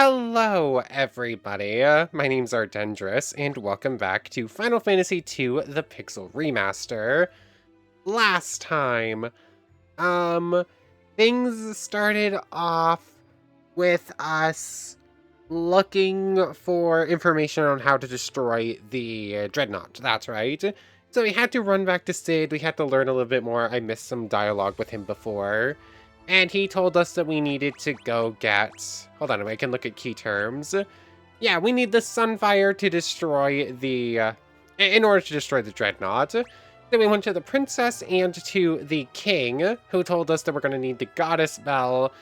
Hello, everybody. My name's Ardendris, and welcome back to Final Fantasy II: The Pixel Remaster. Last time, um, things started off with us looking for information on how to destroy the Dreadnought. That's right. So we had to run back to Sid. We had to learn a little bit more. I missed some dialogue with him before. And he told us that we needed to go get... Hold on, I can look at key terms. Yeah, we need the Sunfire to destroy the... in order to destroy the Dreadnought. Then we went to the Princess and to the King, who told us that we're going to need the Goddess Bell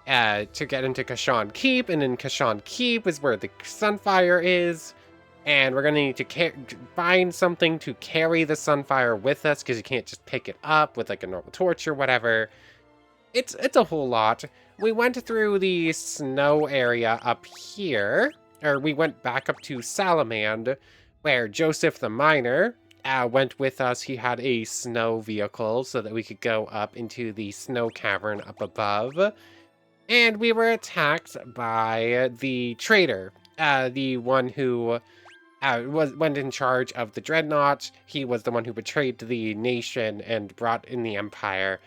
to get into Kashaun Keep. And in Kashaun Keep is where the Sunfire is. And we're going to need to find something to carry the Sunfire with us, because you can't just pick it up with like a normal torch or whatever. It's a whole lot. We went through the snow area up here, or we went back up to Salamand, where Joseph the Miner went with us. He had a snow vehicle so that we could go up into the snow cavern up above. And we were attacked by the traitor, the one who went in charge of the Dreadnought. He was the one who betrayed the nation and brought in the Empire.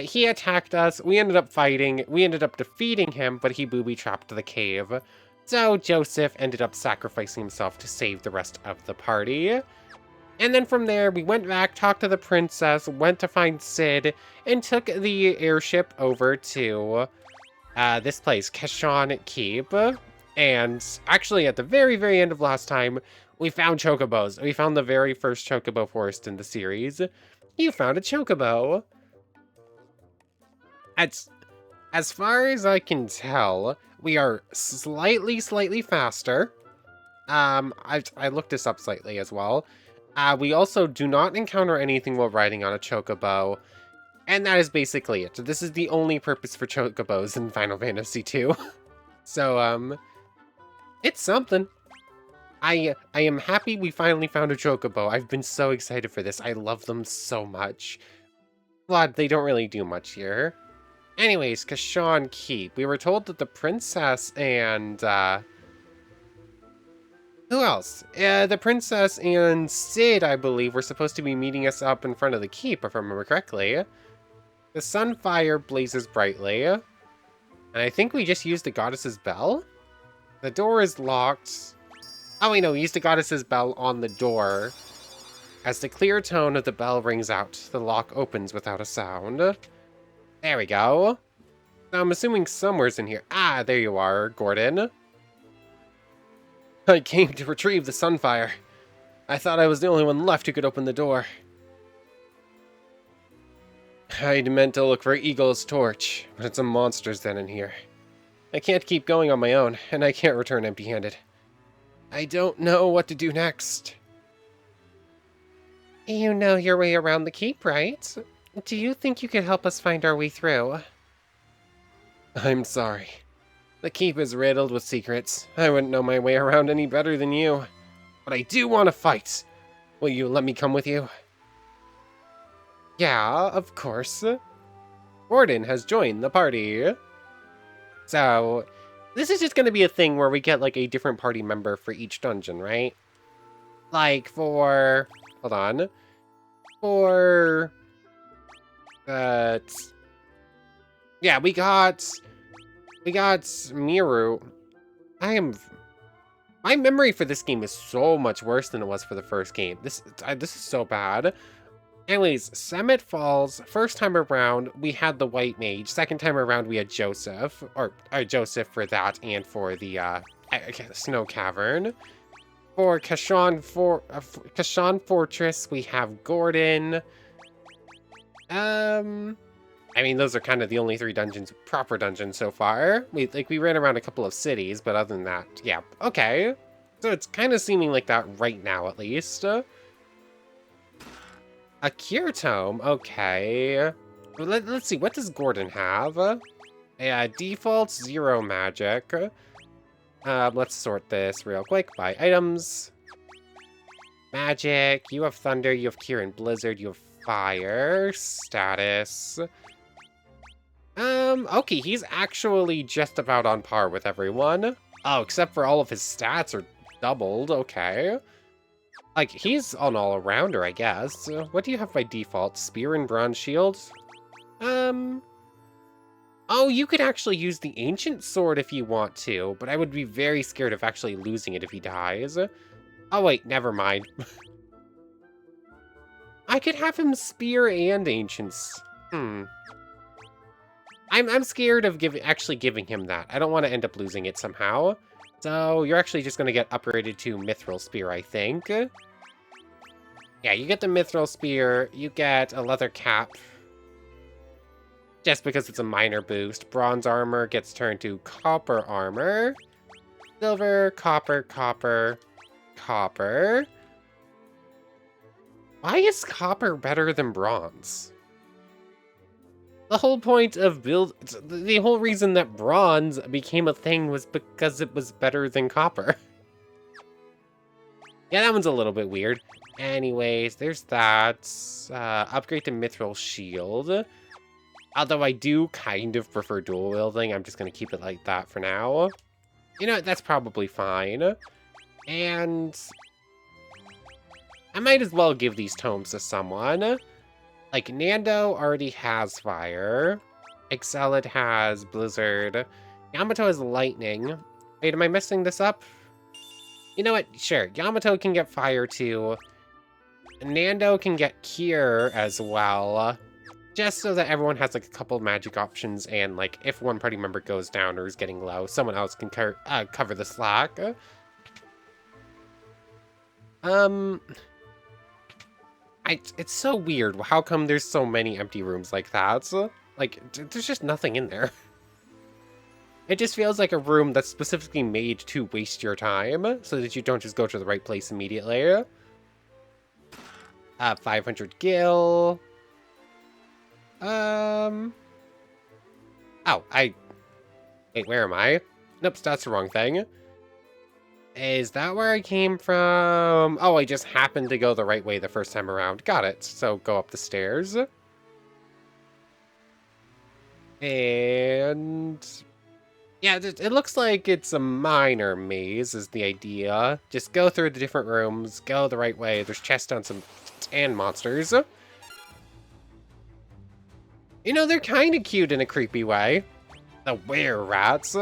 He attacked us, we ended up fighting, we ended up defeating him, but he booby-trapped the cave. So Joseph ended up sacrificing himself to save the rest of the party. And then from there, we went back, talked to the princess, went to find Sid, and took the airship over to this place, Kashaun Keep. And actually, at the very, very end of last time, we found chocobos. We found the very first chocobo forest in the series. You found a chocobo. As far as I can tell, we are slightly faster. I looked this up slightly as well. We also do not encounter anything while riding on a chocobo, and that is basically it. This is the only purpose for chocobos in Final Fantasy II. So, it's something. I am happy we finally found a chocobo. I've been so excited for this. I love them so much. But they don't really do much here. Anyways, Kashaun Keep. We were told that the princess and, who else? The princess and Sid, I believe, were supposed to be meeting us up in front of the keep, if I remember correctly. The Sunfire blazes brightly. And I think we just used the Goddess's Bell? The door is locked. Oh, wait, no, we used the Goddess's Bell on the door. As the clear tone of the bell rings out, the lock opens without a sound. There we go. Now, I'm assuming somewhere's in here. Ah, there you are, Gordon. I came to retrieve the Sunfire. I thought I was the only one left who could open the door. I'd meant to look for Eagle's torch, but it's a monster's den in here. I can't keep going on my own, and I can't return empty-handed. I don't know what to do next. You know your way around the keep, right? Do you think you could help us find our way through? I'm sorry. The keep is riddled with secrets. I wouldn't know my way around any better than you. But I do want to fight. Will you let me come with you? Yeah, of course. Gordon has joined the party. So, this is just going to be a thing where we get like a different party member for each dungeon, right? Like for... Hold on. For... yeah, we got Miru. My memory for this game is so much worse than it was for the first game. This is so bad. Anyways, Summit Falls, first time around, we had the White Mage. Second time around, we had Joseph. Or Joseph for that and for the Snow Cavern. For Kashaun Fortress, we have Gordon. I mean, those are kind of the only three proper dungeons so far. We ran around a couple of cities, but other than that, yeah, okay. So it's kind of seeming like that right now, at least. A Cure Tome, okay. Let's see, what does Gordon have? Default 0 magic. Let's sort this real quick by items. Magic, you have Thunder, you have Cure and Blizzard, you have Fire. Status. Okay, he's actually just about on par with everyone. Oh, except for all of his stats are doubled, okay. Like, he's an all-arounder, I guess. What do you have by default? Spear and bronze shield? Um... Oh, you could actually use the ancient sword if you want to, but I would be very scared of actually losing it if he dies. Oh wait, never mind. I could have him spear and ancients. I'm scared of actually giving him that. I don't want to end up losing it somehow. So you're actually just going to get upgraded to Mithril Spear, I think. Yeah, you get the Mithril Spear, you get a leather cap, just because it's a minor boost. Bronze armor gets turned to copper armor. Silver, copper, copper, copper. Why is copper better than bronze? The whole point of the whole reason that bronze became a thing was because it was better than copper. Yeah, that one's a little bit weird. Anyways, there's that. Upgrade to Mithril Shield. Although I do kind of prefer dual wielding, I'm just going to keep it like that for now. You know what, that's probably fine. And I might as well give these tomes to someone. Like, Nando already has fire. Excelid has blizzard. Yamato has lightning. Wait, am I messing this up? You know what? Sure, Yamato can get fire too. Nando can get cure as well. Just so that everyone has like a couple magic options, and like if one party member goes down or is getting low, someone else can cover the slack. It's so weird. How come there's so many empty rooms like that? Like, there's just nothing in there. It just feels like a room that's specifically made to waste your time, so that you don't just go to the right place immediately. 500 gil. Oh, wait, where am I? Nope, that's the wrong thing. Is that where I came from? Oh, I just happened to go the right way the first time around. Got it. So go up the stairs. And yeah, it looks like it's a minor maze is the idea. Just go through the different rooms, go the right way. There's chests on some and monsters. You know, they're kind of cute in a creepy way. The were-rats.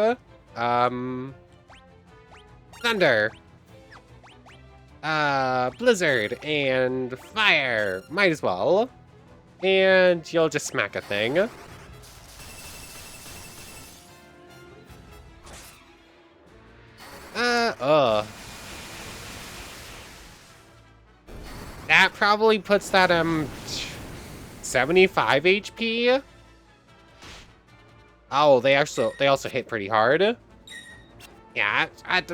Thunder. Blizzard and fire. Might as well. And you'll just smack a thing. That probably puts that, 75 HP? Oh, they also hit pretty hard. Yeah,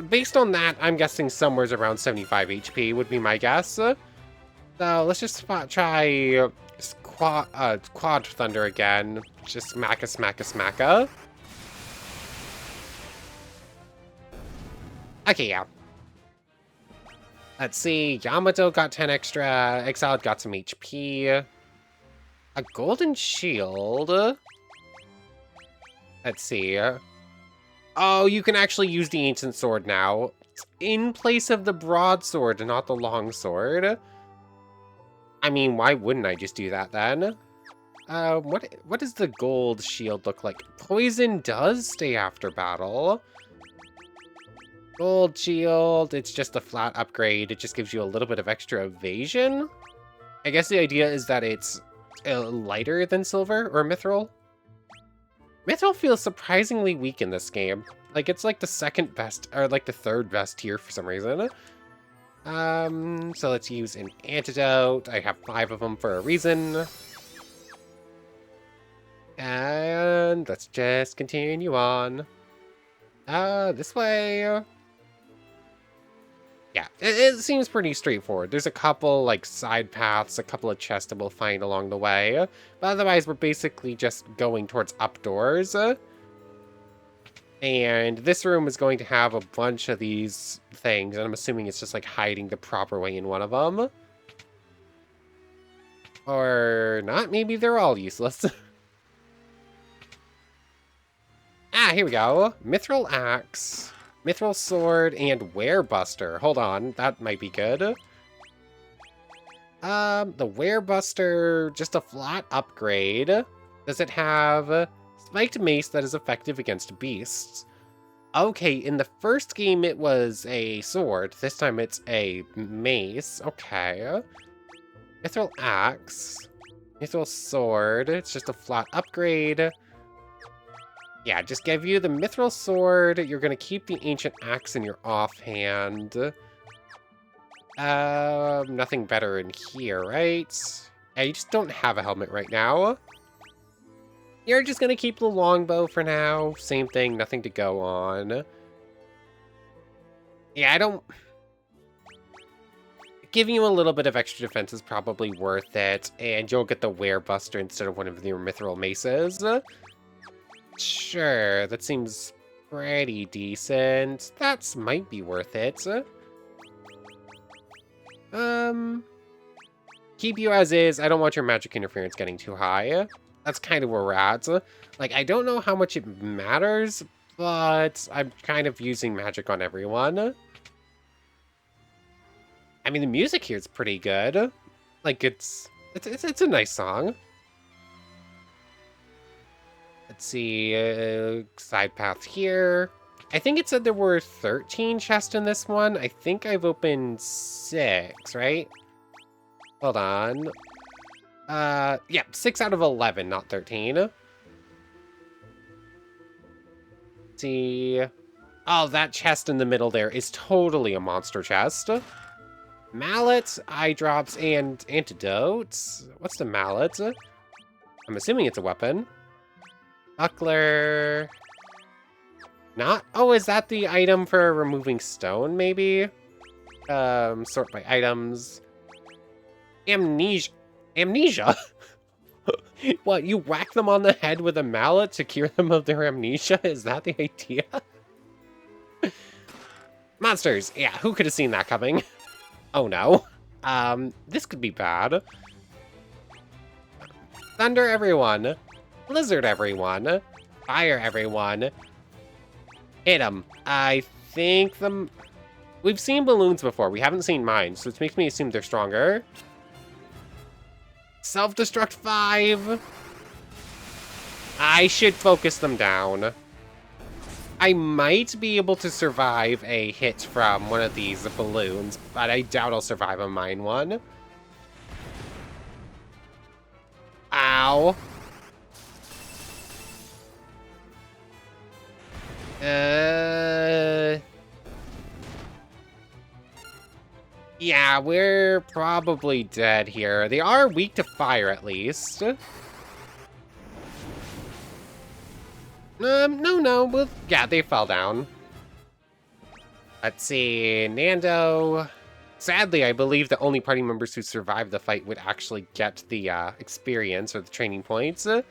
based on that, I'm guessing somewhere's around 75 HP would be my guess. So let's just try Quad Thunder again. Just smacka, smacka, smacka. Okay, yeah. Let's see, Yamato got 10 extra, Exiled got some HP. A golden shield? Let's see. Oh, you can actually use the ancient sword now. In place of the broadsword, not the longsword. I mean, why wouldn't I just do that then? What does the gold shield look like? Poison does stay after battle. Gold shield, it's just a flat upgrade. It just gives you a little bit of extra evasion. I guess the idea is that it's lighter than silver or mithril. Mithril feels surprisingly weak in this game. Like, it's like the second best, or like the third best tier for some reason. So let's use an antidote. I have 5 of them for a reason. And let's just continue on. This way. Yeah, it seems pretty straightforward. There's a couple, like, side paths, a couple of chests that we'll find along the way. But otherwise, we're basically just going towards up doors. And this room is going to have a bunch of these things, and I'm assuming it's just, like, hiding the proper way in one of them. Or not, maybe they're all useless. Ah, here we go. Mithril Axe, Mithril Sword, and Werebuster. Hold on, that might be good. The Werebuster, just a flat upgrade. Does it have spiked mace that is effective against beasts? Okay, in the first game it was a sword. This time it's a mace. Okay. Mithril Axe. Mithril Sword. It's just a flat upgrade. Yeah, just give you the Mithril Sword. You're going to keep the Ancient Axe in your offhand. Nothing better in here, right? Yeah, you just don't have a helmet right now. You're just going to keep the longbow for now. Same thing, nothing to go on. Yeah, I don't... Giving you a little bit of extra defense is probably worth it, and you'll get the Werebuster instead of one of your Mithril Maces. Sure, that seems pretty decent. That might be worth it. Keep you as is. I don't want your magic interference getting too high. That's kind of where we're at. Like, I don't know how much it matters, but I'm kind of using magic on everyone. I mean, the music here is pretty good. Like, it's a nice song. Let's see, side path here. I think it said there were 13 chests in this one. I think I've opened 6, right? Hold on. Yeah, 6 out of 11, not 13. Let's see. Oh, that chest in the middle there is totally a monster chest. Mallet, eye drops, and antidotes. What's the mallet? I'm assuming it's a weapon. Buckler. Not? Oh, is that the item for removing stone, maybe? Sort by items. Amnesia. Amnesia? What, you whack them on the head with a mallet to cure them of their amnesia? Is that the idea? Monsters. Yeah, who could have seen that coming? Oh no. This could be bad. Thunder everyone. Blizzard everyone. Fire everyone. Hit them. I think we've seen balloons before. We haven't seen mines, which makes me assume they're stronger. Self-destruct 5. I should focus them down. I might be able to survive a hit from one of these balloons, but I doubt I'll survive a mine one. Ow. Yeah, we're probably dead here. They are weak to fire, at least. No. Well, yeah, they fell down. Let's see, Nando. Sadly, I believe the only party members who survived the fight would actually get the experience or the training points. So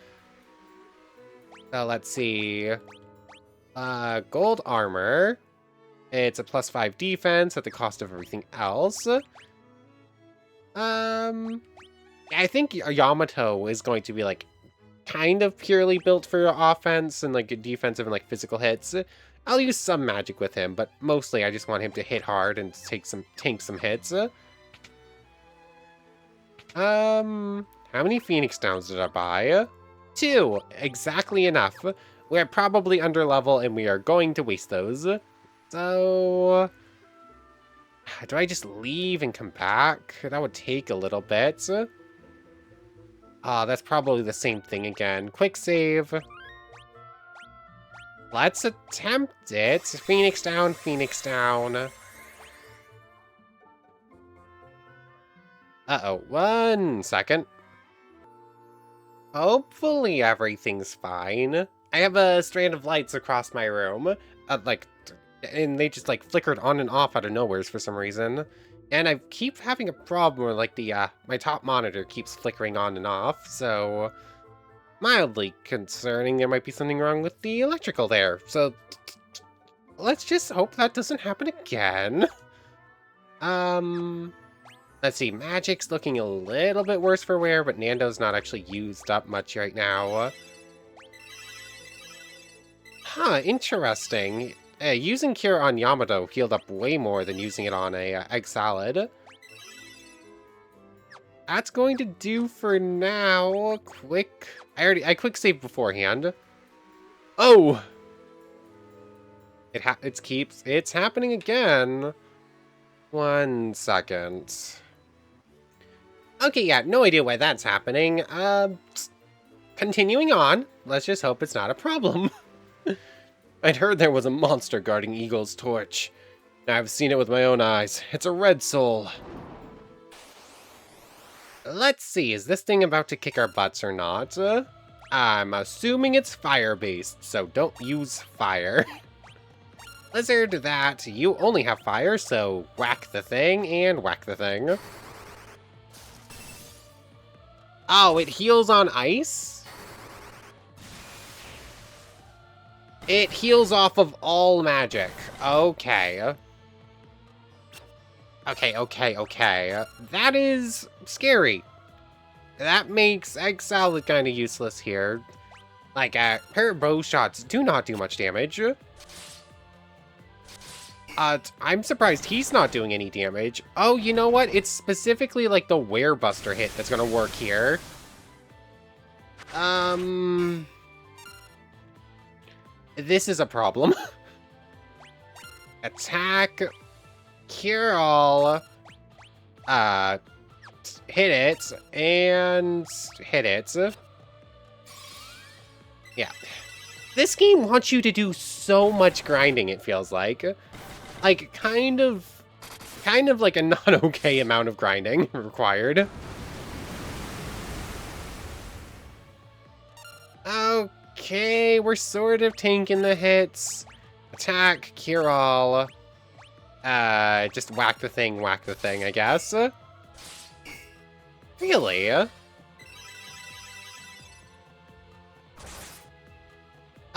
let's see. Gold armor. It's a +5 defense at the cost of everything else. I think Yamato is going to be like kind of purely built for offense and like defensive and like physical hits. I'll use some magic with him, but mostly I just want him to hit hard and tank some hits. How many Phoenix Downs did I buy? 2, exactly enough. We're probably under level and we are going to waste those. So, do I just leave and come back? That would take a little bit. That's probably the same thing again. Quick save. Let's attempt it. Phoenix down, Phoenix down. Uh-oh, 1 second. Hopefully everything's fine. I have a strand of lights across my room. And they just like flickered on and off out of nowhere for some reason. And I keep having a problem where like my top monitor keeps flickering on and off, so mildly concerning. There might be something wrong with the electrical there. So let's just hope that doesn't happen again. Let's see, magic's looking a little bit worse for wear, but Nando's not actually used up much right now. Huh, interesting. Using Cure on Yamato healed up way more than using it on a egg salad. That's going to do for now. I quick saved beforehand. Oh! It's happening again. 1 second. Okay, yeah, no idea why that's happening. Continuing on. Let's just hope it's not a problem. I'd heard there was a monster guarding Eagle's torch. I've seen it with my own eyes. It's a red soul. Let's see, is this thing about to kick our butts or not? I'm assuming it's fire-based, so don't use fire. Lizard, that you only have fire, so whack the thing and whack the thing. Oh, it heals on ice? It heals off of all magic. Okay. Okay. That is scary. That makes Egg Salad kind of useless here. Like, her bow shots do not do much damage. I'm surprised he's not doing any damage. Oh, you know what? It's specifically, like, the Werebuster hit that's gonna work here. This is a problem. Attack... Cure all, hit it, and hit it. Yeah. This game wants you to do so much grinding, it feels like. Like, kind of like a not-okay amount of grinding required. Okay, we're sort of tanking the hits. Attack, cure all. Just whack the thing, I guess. Really?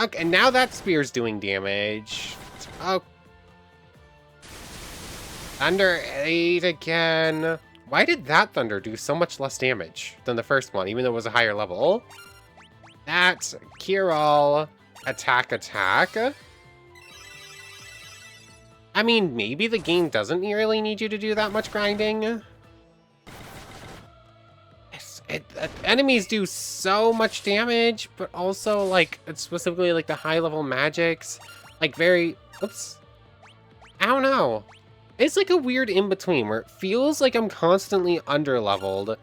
Okay, now that spear's doing damage. Oh. Thunder 8 again. Why did that Thunder do so much less damage than the first one, even though it was a higher level? That's Cure All, attack. I mean, maybe the game doesn't really need you to do that much grinding. Enemies do so much damage, but also, like, specifically, like, the high-level magics, like, oops. I don't know. It's, like, a weird in-between, where it feels like I'm constantly under-leveled,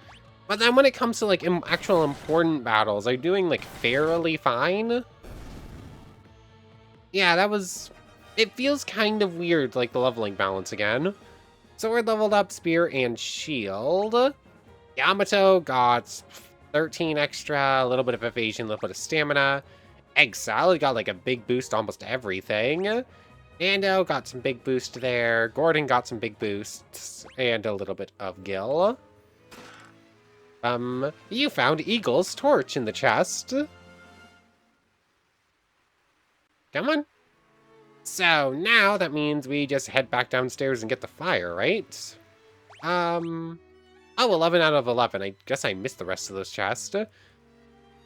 but then when it comes to, like, actual important battles, I'm doing, like, fairly fine. Yeah, it feels kind of weird, like, the leveling balance again. So we're leveled up Spear and Shield. Yamato got 13 extra, a little bit of evasion, a little bit of stamina. Egg Salad got, like, a big boost to almost everything. Nando got some big boost there. Gordon got some big boosts, and a little bit of Gil. You found Eagle's torch in the chest. Come on. So now that means we just head back downstairs and get the fire, right? Oh, 11 out of 11. I guess I missed the rest of those chests. I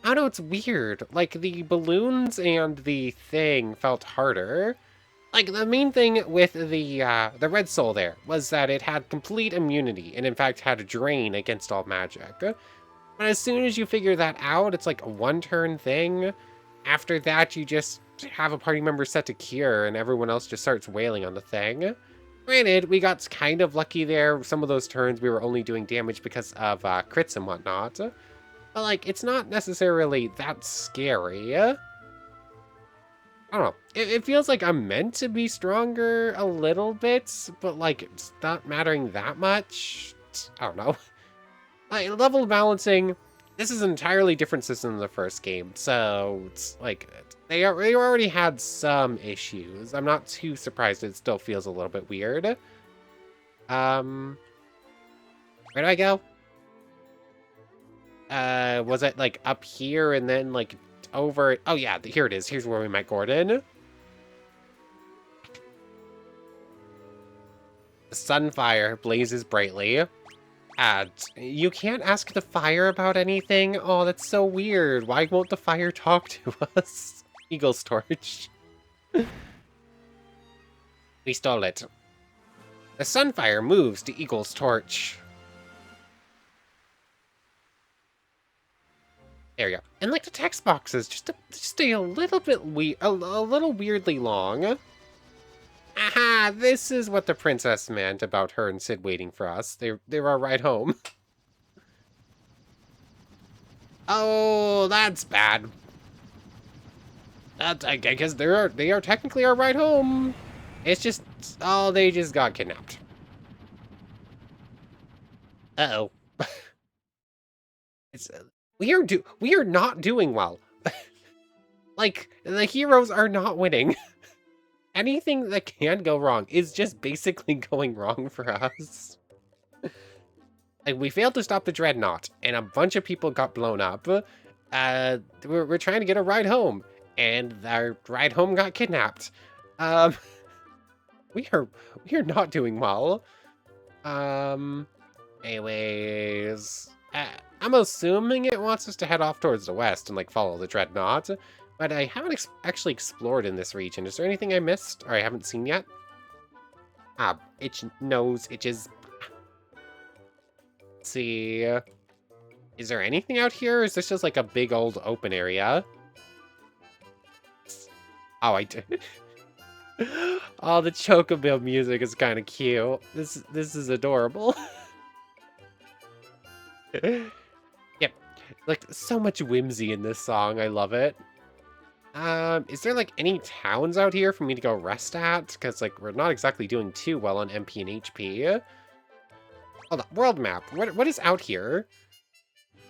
don't know, it's weird. Like, the balloons and the thing felt harder. Like, the main thing with the red soul there was that it had complete immunity, and in fact had a drain against all magic. But as soon as you figure that out, it's like a one-turn thing. After that, you just have a party member set to cure, and everyone else just starts wailing on the thing. Granted, we got kind of lucky there. Some of those turns we were only doing damage because of crits and whatnot. But, like, it's not necessarily that scary. I don't know. It feels like I'm meant to be stronger a little bit, but, like, it's not mattering that much. I don't know. Like, level balancing, this is an entirely different system than the first game, so it's like they already had some issues. I'm not too surprised it still feels a little bit weird. Where do I go? Was it like up here and then like over? Oh yeah, here it is. Here's where we met Gordon. The sunfire blazes brightly. You can't ask the fire about anything? Oh, that's so weird. Why won't the fire talk to us? Eagle's torch. We stole it. The Sunfire moves to Eagle's torch. There we go. And like the text boxes, just a little bit a little weirdly long. Aha! This is what the princess meant about her and Sid waiting for us. They were right home. Oh, that's bad. I guess they are technically our ride home. It's just, oh, they just got kidnapped. Uh-oh. It's we are not doing well. Like, the heroes are not winning. Anything that can go wrong is just basically going wrong for us. Like, we failed to stop the dreadnought, and a bunch of people got blown up. We're trying to get a ride home, and our ride home got kidnapped. We are not doing well. Anyways, I'm assuming it wants us to head off towards the west and like follow the dreadnought, but I haven't actually explored in this region. Is there anything I missed or I haven't seen yet? Ah, nose itches. Let's see. Is there anything out here? Or is this just like a big old open area? Oh, I did. Oh, the Chocobo music is kind of cute. This is adorable. Yep, like so much whimsy in this song. I love it. Is there like any towns out here for me to go rest at? Because like we're not exactly doing too well on MP and HP. Hold on, world map. What is out here?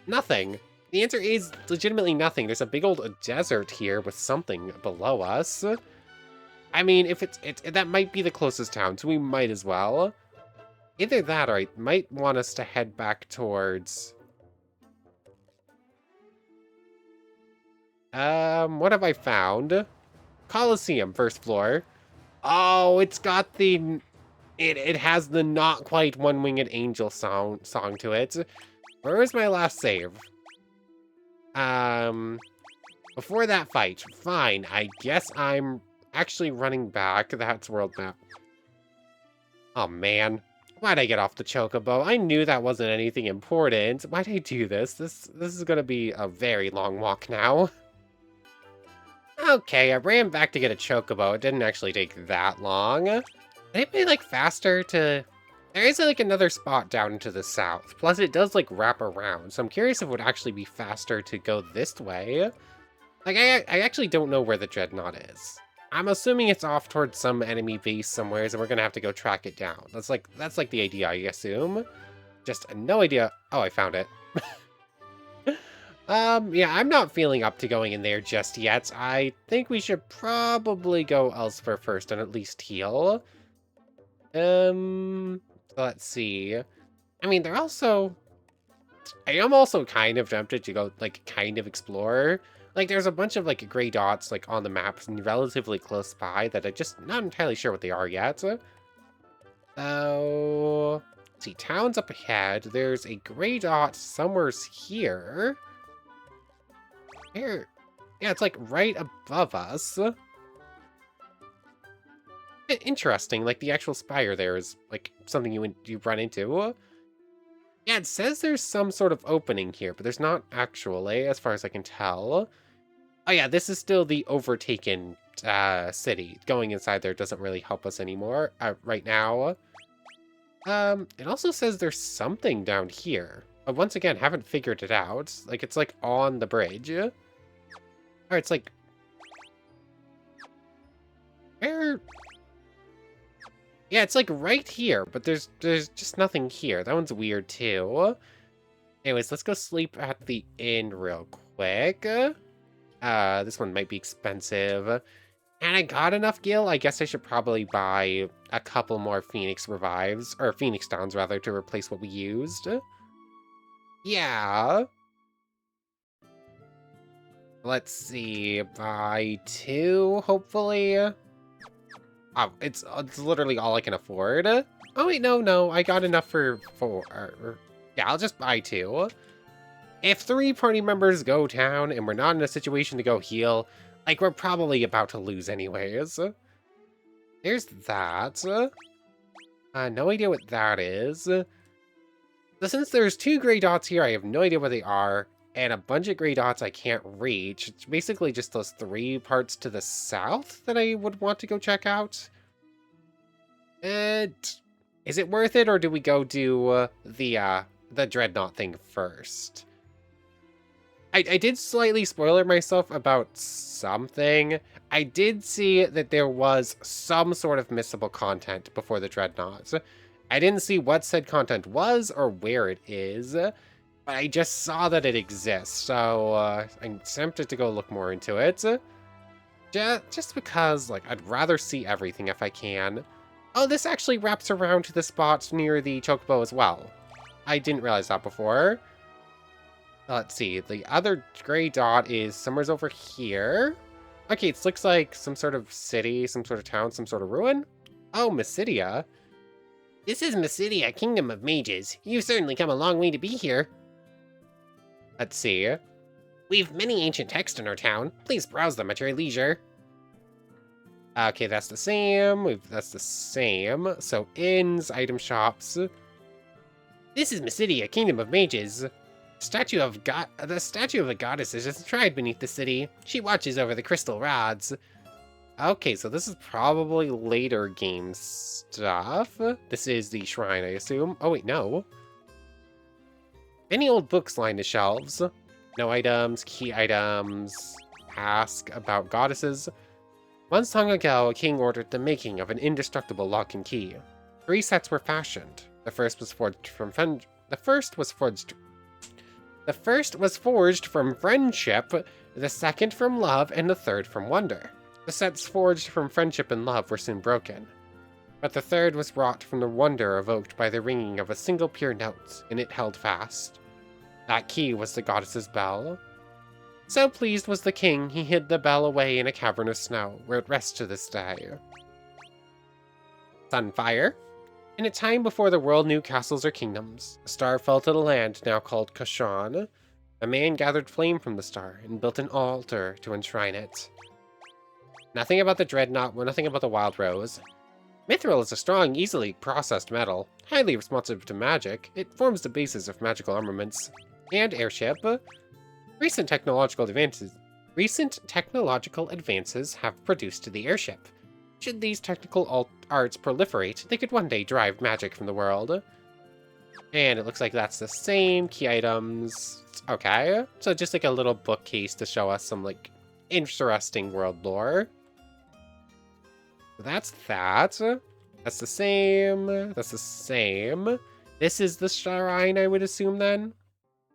Nothing. The answer is legitimately nothing. There's a big old desert here with something below us. I mean, if that might be the closest town, so we might as well. Either that or I might want us to head back towards... what have I found? Coliseum, first floor. Oh, it's got the... It has the not quite one-winged angel song to it. Where is my last save? Before that fight. Fine, I guess I'm actually running back. That's world map. Oh, man. Why'd I get off the Chocobo? I knew that wasn't anything important. Why'd I do this? This is gonna be a very long walk now. Okay, I ran back to get a Chocobo. It didn't actually take that long. Would it be, like, faster to... There is, like, another spot down to the south. Plus, it does, like, wrap around. So I'm curious if it would actually be faster to go this way. Like, I actually don't know where the Dreadnought is. I'm assuming it's off towards some enemy base somewhere, and we're gonna have to go track it down. That's like the idea, I assume. Just no idea. Oh, I found it. Yeah, I'm not feeling up to going in there just yet. I think we should probably go elsewhere first and at least heal. Let's see. I mean, I am also kind of tempted to go, like, kind of explore. Like, there's a bunch of, like, gray dots, like, on the maps and relatively close by that I'm just not entirely sure what they are yet. So, let's see, towns up ahead. There's a gray dot somewhere here. Here. Yeah, it's, like, right above us. Interesting, like, the actual spire there is, like, something you run into. Yeah, it says there's some sort of opening here, but there's not actually, as far as I can tell. Oh yeah, this is still the overtaken city. Going inside there doesn't really help us anymore right now. It also says there's something down here. But once again, haven't figured it out. Like, it's like on the bridge. Or it's like... Where... Yeah, it's like right here, but there's just nothing here. That one's weird too. Anyways, let's go sleep at the inn real quick. This one might be expensive. And I got enough gil. I guess I should probably buy a couple more Phoenix Revives, or Phoenix Downs rather, to replace what we used. Yeah. Let's see, buy 2, hopefully. Oh, it's literally all I can afford. Oh wait, no, I got enough for 4. Yeah, I'll just buy 2. If 3 party members go down and we're not in a situation to go heal, Like, we're probably about to lose anyways. There's that. No idea what that is. So since there's 2 gray dots here, I have no idea what they are, and a bunch of gray dots I can't reach. It's basically just those 3 parts to the south that I would want to go check out. And is it worth it, or do we go do the Dreadnought thing first? I did slightly spoiler myself about something. I did see that there was some sort of missable content before the Dreadnoughts. I didn't see what said content was or where it is, but I just saw that it exists, so I'm tempted to go look more into it. Just because, like, I'd rather see everything if I can. Oh, this actually wraps around to the spot near the Chocobo as well. I didn't realize that before. Let's see, the other gray dot is somewhere's over here. Okay, it looks like some sort of city, some sort of town, some sort of ruin. Oh, Mysidia. This is Mysidia, Kingdom of Mages. You've certainly come a long way to be here. Let's see. We've many ancient texts in our town. Please browse them at your leisure. Okay, that's the same. That's the same. So, inns, item shops. This is Mysidia, Kingdom of Mages. The statue of a goddess is enshrined beneath the city. She watches over the crystal rods. Okay, so this is probably later game stuff. This is the shrine, I assume. Oh, wait, no. Many old books line the shelves. No items, key items. Ask about goddesses. Once long ago, a king ordered the making of an indestructible lock and key. 3 sets were fashioned. The first was forged from friendship, the second from love, and the third from wonder. The sets forged from friendship and love were soon broken. But the third was wrought from the wonder evoked by the ringing of a single pure note, and it held fast. That key was the goddess's bell. So pleased was the king, he hid the bell away in a cavern of snow, where it rests to this day. Sunfire. In a time before the world knew castles or kingdoms, a star fell to the land now called Kashaun. A man gathered flame from the star and built an altar to enshrine it. Nothing about the Dreadnought, nothing about the Wild Rose. Mithril is a strong, easily processed metal, highly responsive to magic. It forms the basis of magical armaments. And airship. Recent technological advances have produced the airship. Should these technical arts proliferate, they could one day drive magic from the world. And it looks like that's the same key items. Okay, so just like a little bookcase to show us some like interesting world lore. So that's that. That's the same. That's the same. This is the shrine, I would assume then.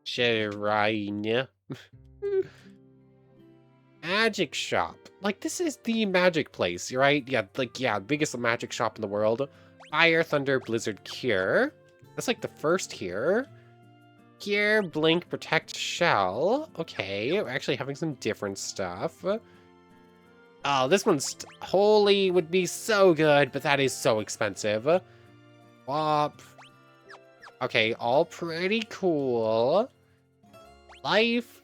Shrine. Magic shop. Like, this is the magic place, right? Yeah, like, yeah, biggest magic shop in the world. Fire, Thunder, Blizzard, Cure. That's like the first here. Cure, Blink, Protect, Shell. Okay, we're actually having some different stuff. Oh, this one's holy would be so good, but that is so expensive. Wop. Okay, all pretty cool. Life.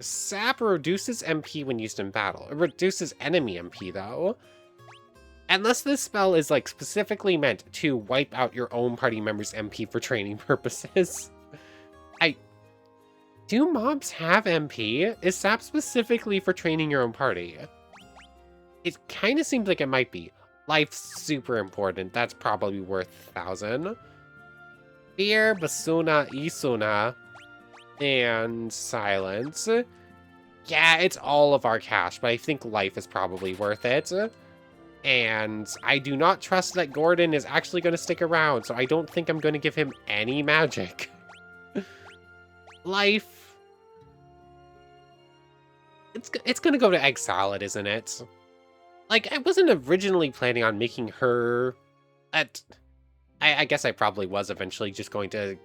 Sap reduces MP when used in battle. It reduces enemy MP, though. Unless this spell is, like, specifically meant to wipe out your own party member's MP for training purposes. Do mobs have MP? Is Sap specifically for training your own party? It kind of seems like it might be. Life's super important. That's probably worth 1,000. Fear, Basuna, Isuna, and Silence. Yeah, it's all of our cash, but I think life is probably worth it. And I do not trust that Gordon is actually going to stick around, so I don't think I'm going to give him any magic. Life. It's going to go to Egg Salad, isn't it? Like, I wasn't originally planning on making her... I guess I probably was eventually just going to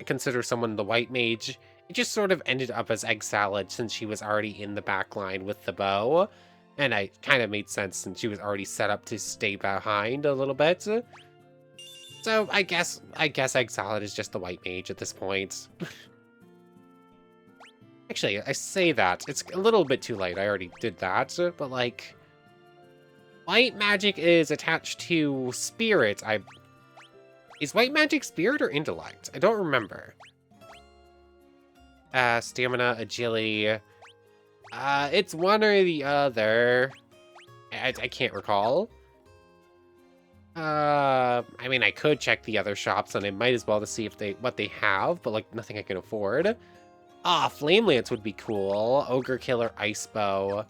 consider someone the white mage. It just sort of ended up as Egg Salad since she was already in the back line with the bow. And I kind of made sense since she was already set up to stay behind a little bit. So I guess Egg Salad is just the white mage at this point. Actually, I say that. It's a little bit too late. I already did that. But, like, white magic is attached to spirit. Is white magic spirit or intellect? I don't remember. Stamina, agility. It's one or the other. I can't recall. I mean, I could check the other shops, and I might as well to see if what they have, but like nothing I can afford. Flame lance would be cool. Ogre killer, ice bow.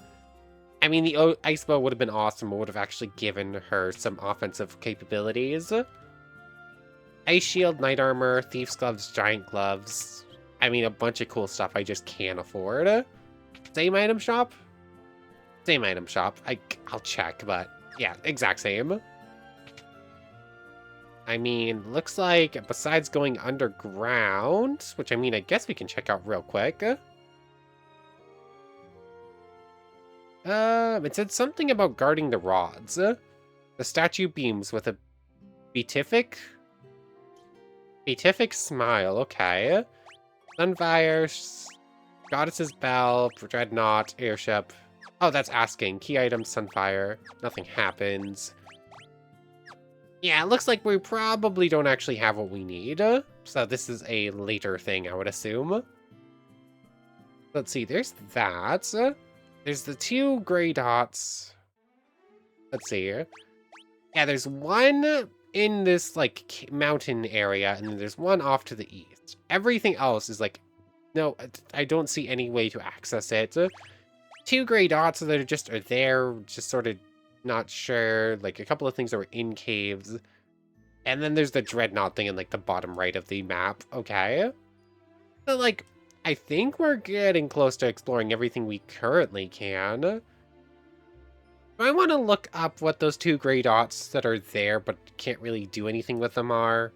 I mean, the ice bow would have been awesome. It would have actually given her some offensive capabilities. Ice shield, knight armor, thief's gloves, giant gloves. I mean, a bunch of cool stuff I just can't afford. Same item shop? Same item shop. I'll check, but yeah, exact same. I mean, looks like besides going underground, which I mean, I guess we can check out real quick. It said something about guarding the rods. The statue beams with a beatific smile, okay. Sunfire, Goddess's Bell, Dreadnought, Airship. Oh, that's asking. Key item, Sunfire. Nothing happens. Yeah, it looks like we probably don't actually have what we need. So this is a later thing, I would assume. Let's see, there's that. There's the 2 gray dots. Let's see. Yeah, there's one in this, like, mountain area, and then there's one off to the east. Everything else is, like, no, I don't see any way to access it. 2 gray dots that are there, just sort of not sure. Like, a couple of things that were in caves. And then there's the dreadnought thing in, like, the bottom right of the map. Okay. But, like, I think we're getting close to exploring everything we currently can. I want to look up what those 2 gray dots that are there but can't really do anything with them are.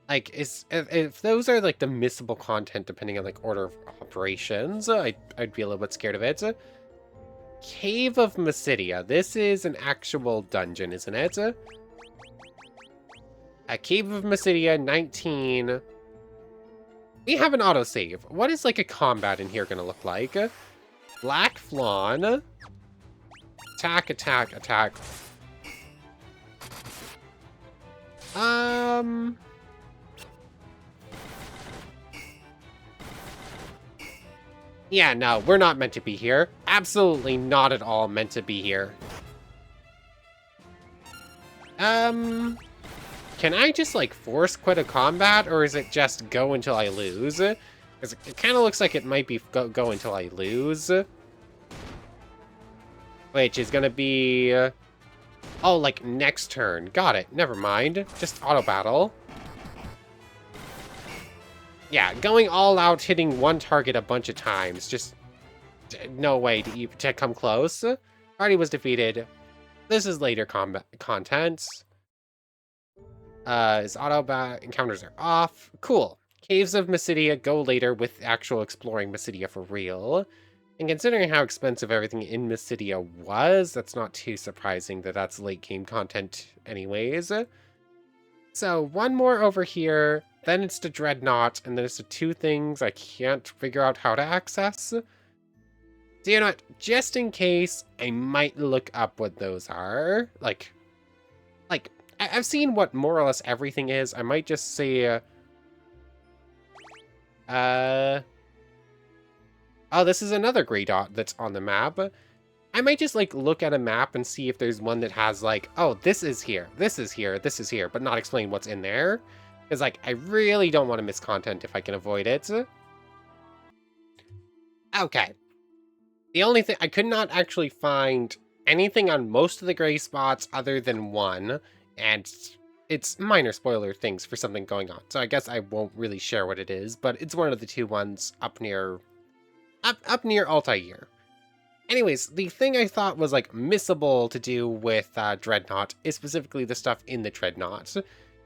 Like, if those are, like, the missable content depending on, like, order of operations, I'd be a little bit scared of it. Cave of Mysidia. This is an actual dungeon, isn't it? A Cave of Mysidia, 19. We have an autosave. What is, like, a combat in here gonna look like? Black Flawn. Attack, attack, attack. Yeah, no, we're not meant to be here. Absolutely not at all meant to be here. Can I just, like, force quit a combat, or is it just go until I lose? Because it kind of looks like it might be go until I lose. Which is gonna be... oh, like, next turn. Got it. Never mind. Just auto-battle. Yeah, going all out, hitting one target a bunch of times. Just no way to come close. Party was defeated. This is later combat content. His auto-bat encounters are off. Cool. Caves of Mysidia go later with actual exploring Mysidia for real. And considering how expensive everything in Mysidia was, that's not too surprising that that's late game content anyways. So, one more over here, then it's the Dreadnought, and then it's the 2 things I can't figure out how to access. So you know what, just in case, I might look up what those are. Like, I've seen what more or less everything is. I might just say, oh, this is another gray dot that's on the map. I might just, like, look at a map and see if there's one that has, like, oh, this is here, this is here, this is here, but not explain what's in there. Because, like, I really don't want to miss content if I can avoid it. Okay. The only thing, I could not actually find anything on most of the gray spots other than one, and it's minor spoiler things for something going on. So I guess I won't really share what it is, but it's one of the 2 ones up near Altair. Anyways, the thing I thought was, like, missable to do with Dreadnought is specifically the stuff in the Dreadnought,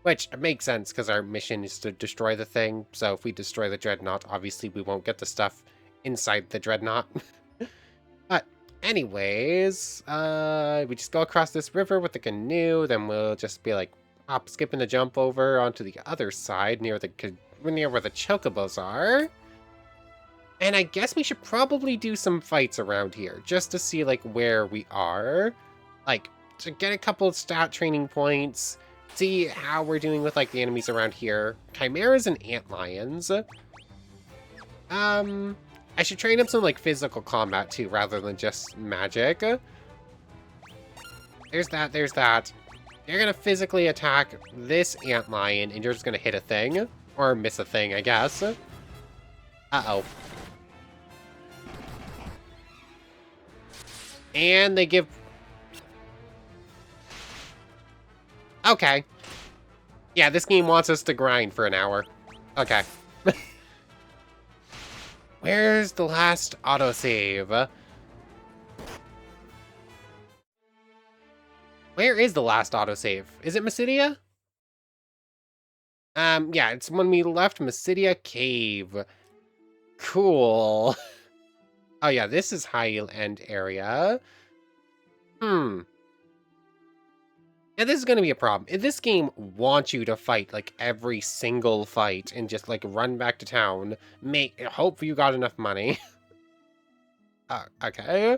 which makes sense because our mission is to destroy the thing, so if we destroy the Dreadnought, obviously we won't get the stuff inside the Dreadnought. But anyways, we just go across this river with the canoe, then we'll just be, like, hop, skip, and a jump over onto the other side near where the chocobos are. And I guess we should probably do some fights around here, just to see, like, where we are. Like, to get a couple of stat training points, see how we're doing with, like, the enemies around here. Chimeras and antlions. I should train up some, like, physical combat, too, rather than just magic. There's that, there's that. You're gonna physically attack this antlion, and you're just gonna hit a thing. Or miss a thing, I guess. Uh-oh. And they give... Okay. Yeah, this game wants us to grind for an hour. Okay. Where's the last autosave? Where is the last autosave? Is it Mysidia? Yeah, it's when we left Mysidia Cave. Cool. Oh yeah, this is high-end area. Yeah, this is gonna be a problem. If this game wants you to fight, like, every single fight and just, like, run back to town, hope you got enough money. Okay.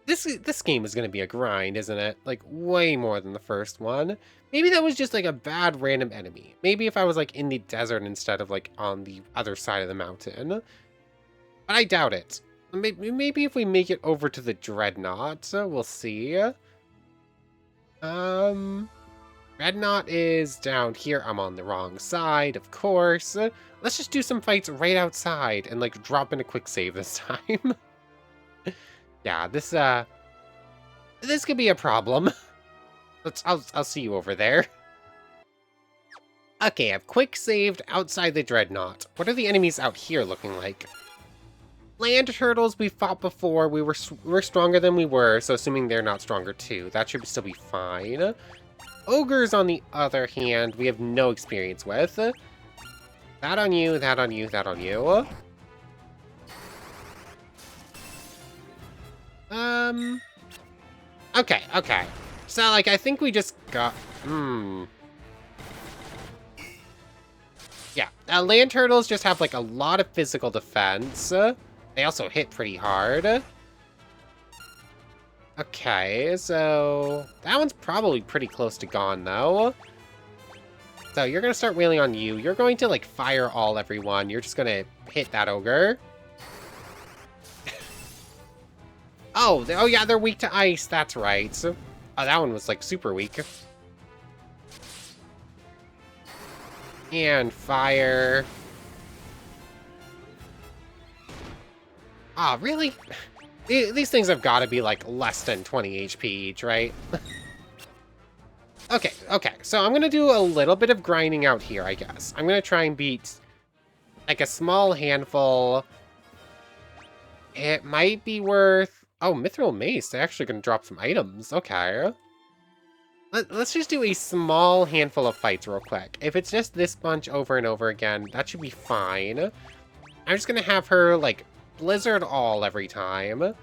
This game is gonna be a grind, isn't it? Like, way more than the first one. Maybe that was just, like, a bad random enemy. Maybe if I was, like, in the desert instead of, like, on the other side of the mountain. But I doubt it. Maybe if we make it over to the Dreadnought, we'll see. Dreadnought is down here. I'm on the wrong side, of course. Let's just do some fights right outside and, like, drop in a quick save this time. Yeah, this could be a problem. I'll see you over there. Okay, I've quick saved outside the Dreadnought. What are the enemies out here looking like? Land turtles we fought before. We're stronger than we were, so assuming they're not stronger too, that should still be fine. Ogres, on the other hand, we have no experience with. That on you, that on you, that on you. Okay. So, like, I think we just got... Yeah, land turtles just have, like, a lot of physical defense. They also hit pretty hard. Okay, so... That one's probably pretty close to gone, though. So, you're gonna start wailing on you. You're going to, like, fire all everyone. You're just gonna hit that ogre. Oh yeah, they're weak to ice. That's right. So, oh, that one was, like, super weak. And fire. Ah, really? These things have got to be, like, less than 20 HP each, right? Okay. So I'm going to do a little bit of grinding out here, I guess. I'm going to try and beat, like, a small handful. It might be worth... Oh, Mithril Mace. They're actually going to drop some items. Okay. Let's just do a small handful of fights real quick. If it's just this bunch over and over again, that should be fine. I'm just going to have her, like, Blizzard all every time.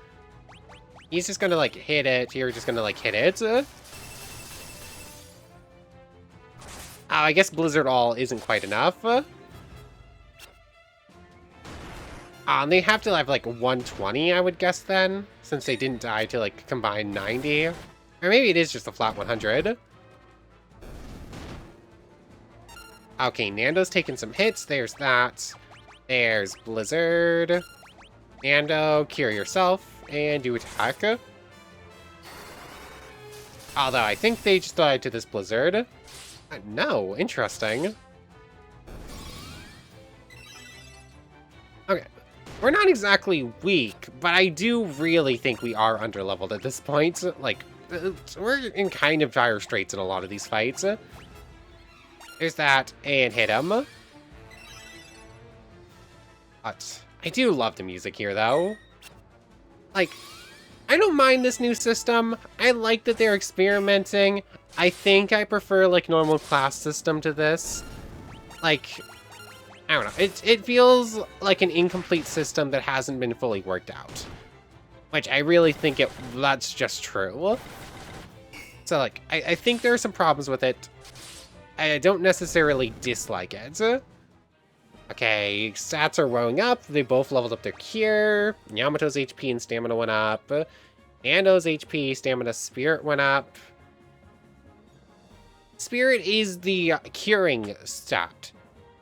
He's just going to, like, hit it. You're just going to, like, hit it. Oh, I guess Blizzard all isn't quite enough. They have to have, like, 120, I would guess, then. Since they didn't die to, like, combine 90. Or maybe it is just a flat 100. Okay, Nando's taking some hits. There's that. There's Blizzard. Nando, cure yourself. And do attack. Although, I think they just died to this Blizzard. No, interesting. Okay. We're not exactly weak, but I do really think we are underleveled at this point. Like, we're in kind of dire straits in a lot of these fights. There's that, and hit him. But I do love the music here, though. Like, I don't mind this new system. I like that they're experimenting. I think I prefer, like, normal class system to this. Like, I don't know. It feels like an incomplete system that hasn't been fully worked out. Which I really think that's just true. So, like, I think there are some problems with it. I don't necessarily dislike it. Okay, stats are going up. They both leveled up their cure. Yamato's HP and stamina went up. Nando's HP, stamina, spirit went up. Spirit is the curing stat.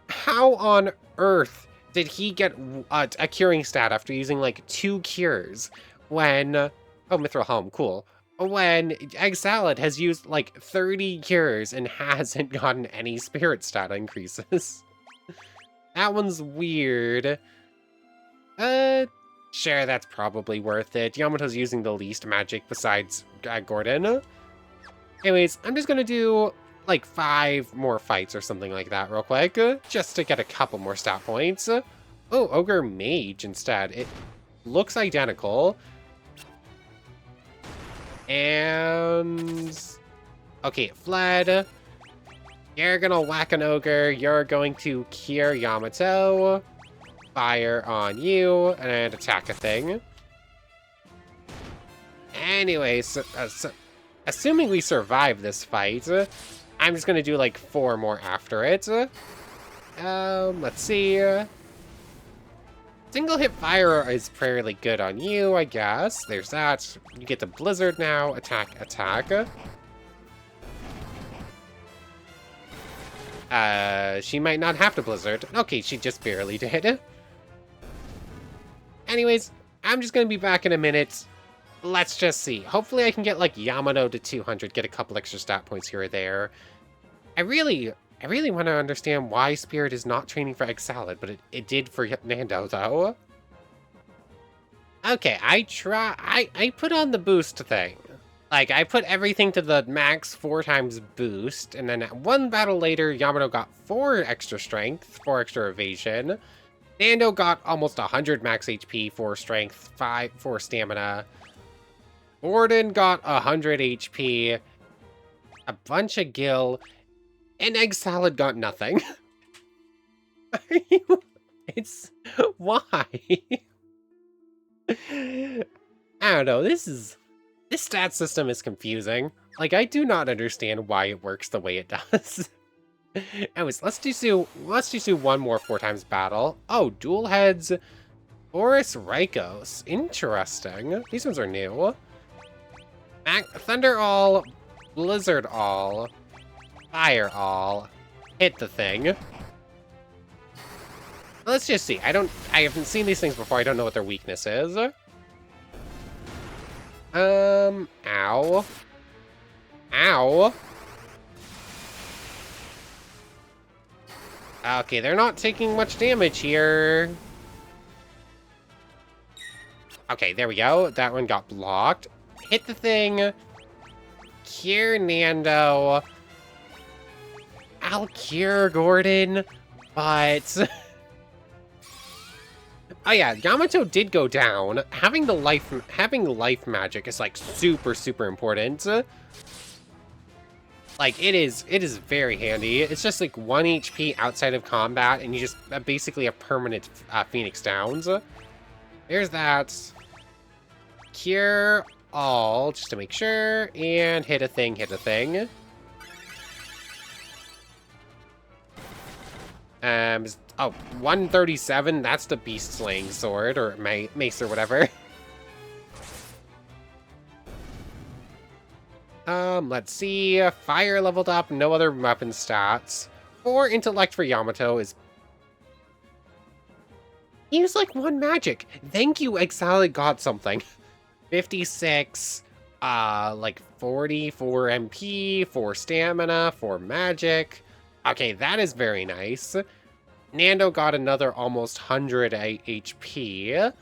How on earth did he get a curing stat after using like 2 cures when... oh, Mithril Helm, cool. When Egg Salad has used like 30 cures and hasn't gotten any spirit stat increases. That one's weird. Sure, that's probably worth it. Yamato's using the least magic besides Gordon. Anyways, I'm just gonna do like 5 more fights or something like that real quick, just to get a couple more stat points. Oh, Ogre Mage instead. It looks identical. And... okay, it fled. You're gonna whack an ogre. You're going to cure Yamato. Fire on you and attack a thing. Anyways, assuming we survive this fight, I'm just gonna do like 4 more after it. Let's see. Single hit fire is fairly good on you, I guess. There's that. You get the blizzard now. Attack, attack. She might not have to blizzard. Okay, she just barely did. Anyways, I'm just gonna be back in a minute. Let's just see. Hopefully I can get like Yamato to 200, get a couple extra stat points here or there. I really want to understand why Spirit is not training for Egg Salad, but it did for Nando though. Okay, I put on the boost thing. Like, I put everything to the max 4 times boost, and then one battle later, Yamato got 4 extra strength, 4 extra evasion. Nando got almost 100 max HP, 4 strength, 4 stamina. Gordon got 100 HP, a bunch of gil, and Egg Salad got nothing. It's... why? I don't know, this stat system is confusing. Like, I do not understand why it works the way it does. Anyways, let's just do one more 4 times battle. Oh, dual heads, Boris Rykos. Interesting. These ones are new. Thunder all, Blizzard all, Fire all, hit the thing. Let's just see. I haven't seen these things before. I don't know what their weakness is. Ow. Ow. Okay, they're not taking much damage here. Okay, there we go. That one got blocked. Hit the thing. Cure Nando. I'll cure Gordon, but... oh yeah, Yamato did go down. Having life magic is like super important. Like it is very handy. It's just like 1 HP outside of combat, and you just basically have permanent Phoenix Downs. There's that. Cure all, just to make sure, and hit a thing, hit a thing. Oh, 137, that's the Beast Slaying Sword, or Mace, or whatever. Let's see. Fire leveled up, no other weapon stats. 4 intellect for Yamato is... use like 1 magic. Thank you, Egg Salad got something. 56, like 44 MP, 4 stamina, 4 magic. Okay, that is very nice. Nando got another almost 100 HP.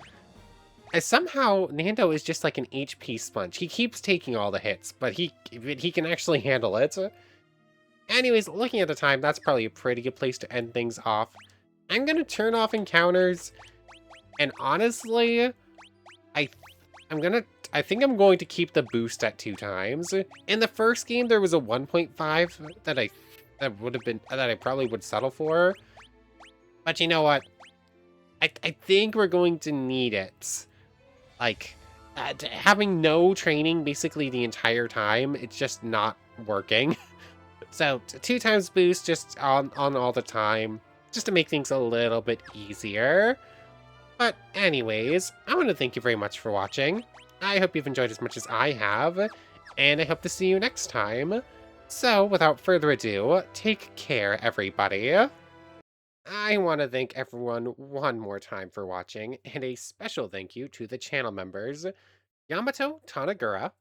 Somehow, Nando is just like an HP sponge. He keeps taking all the hits, but he can actually handle it. Anyways, looking at the time, that's probably a pretty good place to end things off. I'm gonna turn off encounters, and honestly, I think I'm going to keep the boost at 2 times. In the first game, there was a 1.5 that I probably would settle for. But you know what? I think we're going to need it. Like, having no training basically the entire time, it's just not working. So, 2 times boost just on all the time. just to make things a little bit easier. But anyways, I want to thank you very much for watching. I hope you've enjoyed as much as I have, and I hope to see you next time. So, without further ado, take care, everybody. I want to thank everyone one more time for watching, and a special thank you to the channel members Yamato Tanagura,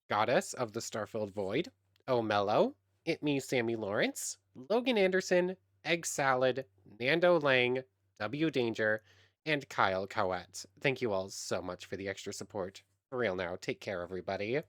Goddess of the Starfilled Void, Omello, It Me Sammy Lawrence, Logan Anderson, Egg Salad, Nando Lang, W Danger, and Kyle Cowett. Thank you all so much for the extra support. For real now, take care, everybody.